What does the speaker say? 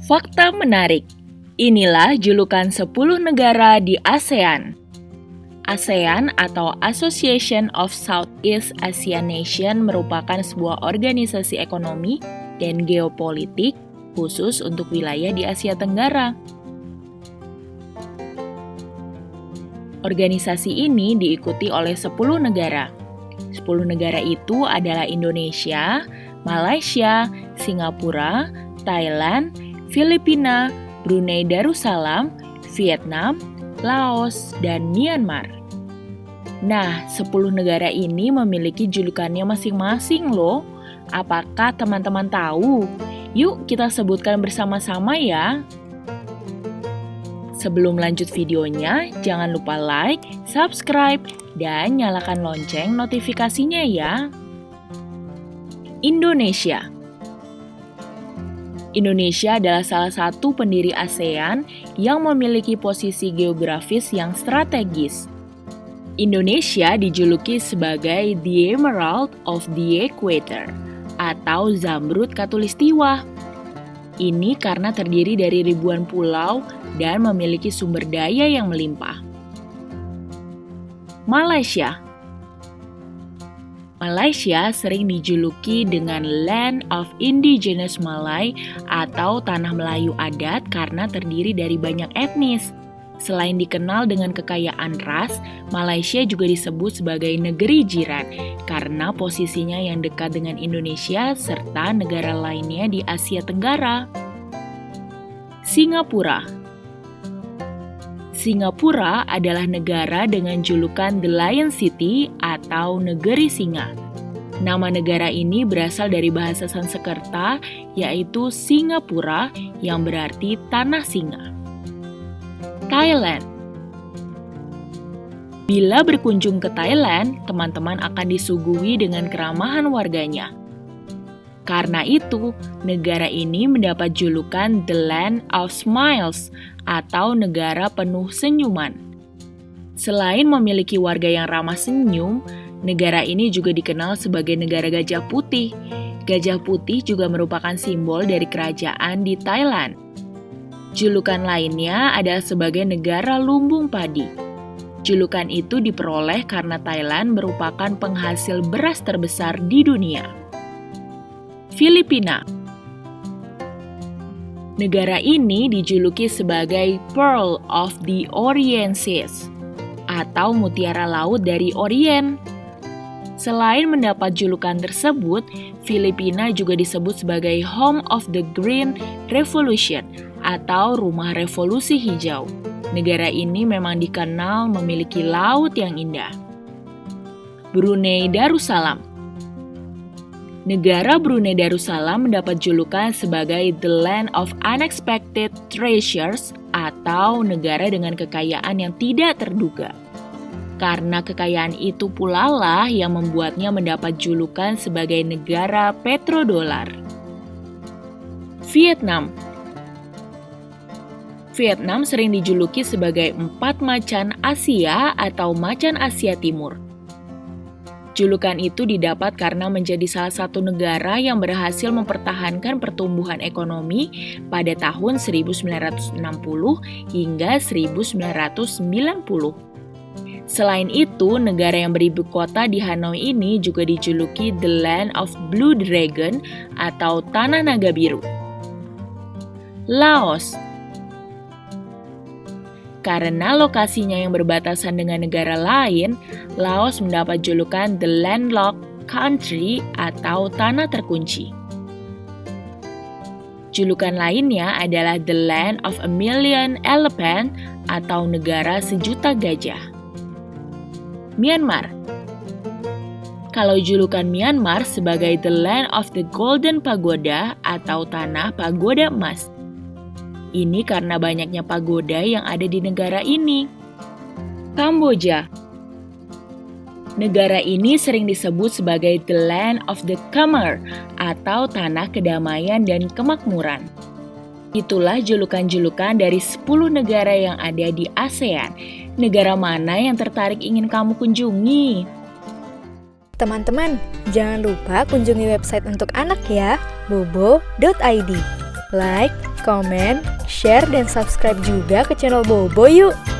Fakta menarik. Inilah julukan 10 negara di ASEAN. ASEAN atau Association of Southeast Asian Nations merupakan sebuah organisasi ekonomi dan geopolitik khusus untuk wilayah di Asia Tenggara. Organisasi ini diikuti oleh 10 negara. 10 negara itu adalah Indonesia, Malaysia, Singapura, Thailand, Filipina, Brunei Darussalam, Vietnam, Laos, dan Myanmar. Nah, 10 negara ini memiliki julukannya masing-masing loh. Apakah teman-teman tahu? Yuk kita sebutkan bersama-sama ya. Sebelum lanjut videonya, jangan lupa like, subscribe, dan nyalakan lonceng notifikasinya ya. Indonesia. Indonesia adalah salah satu pendiri ASEAN yang memiliki posisi geografis yang strategis. Indonesia dijuluki sebagai The Emerald of the Equator atau Zamrud Khatulistiwa. Ini karena terdiri dari ribuan pulau dan memiliki sumber daya yang melimpah. Malaysia. Malaysia sering dijuluki dengan Land of Indigenous Malay atau Tanah Melayu Adat karena terdiri dari banyak etnis. Selain dikenal dengan kekayaan ras, Malaysia juga disebut sebagai negeri jiran karena posisinya yang dekat dengan Indonesia serta negara lainnya di Asia Tenggara. Singapura. Singapura adalah negara dengan julukan The Lion City atau Negeri Singa. Nama negara ini berasal dari bahasa Sanskerta yaitu Singapura yang berarti tanah singa. Thailand. Bila berkunjung ke Thailand, teman-teman akan disuguhi dengan keramahan warganya. Karena itu, negara ini mendapat julukan The Land of Smiles atau negara penuh senyuman. Selain memiliki warga yang ramah senyum, negara ini juga dikenal sebagai negara gajah putih. Gajah putih juga merupakan simbol dari kerajaan di Thailand. Julukan lainnya adalah sebagai negara lumbung padi. Julukan itu diperoleh karena Thailand merupakan penghasil beras terbesar di dunia. Filipina. Negara ini dijuluki sebagai Pearl of the Orient Seas atau mutiara laut dari Orient. Selain mendapat julukan tersebut, Filipina juga disebut sebagai Home of the Green Revolution atau Rumah Revolusi Hijau. Negara ini memang dikenal memiliki laut yang indah. Brunei Darussalam. Negara Brunei Darussalam mendapat julukan sebagai The Land of Unexpected Treasures atau negara dengan kekayaan yang tidak terduga. Karena kekayaan itu pula lah yang membuatnya mendapat julukan sebagai negara petrodolar. Vietnam. Vietnam sering dijuluki sebagai 4 macan Asia atau macan Asia Timur. Julukan itu didapat karena menjadi salah satu negara yang berhasil mempertahankan pertumbuhan ekonomi pada tahun 1960 hingga 1990. Selain itu, negara yang beribu kota di Hanoi ini juga dijuluki The Land of Blue Dragon atau Tanah Naga Biru. Laos. Karena lokasinya yang berbatasan dengan negara lain, Laos mendapat julukan The Landlocked Country atau Tanah Terkunci. Julukan lainnya adalah The Land of a Million Elephant atau negara sejuta gajah. Myanmar. Kalau julukan Myanmar sebagai The Land of the Golden Pagoda atau Tanah Pagoda Emas. Ini karena banyaknya pagoda yang ada di negara ini. Kamboja. Negara ini sering disebut sebagai The Land of the Khmer atau Tanah Kedamaian dan Kemakmuran. Itulah julukan-julukan dari 10 negara yang ada di ASEAN. Negara mana yang tertarik ingin kamu kunjungi? Teman-teman, jangan lupa kunjungi website untuk anak ya, bobo.id. Like, komen, share, dan subscribe juga ke channel Bobo yuk!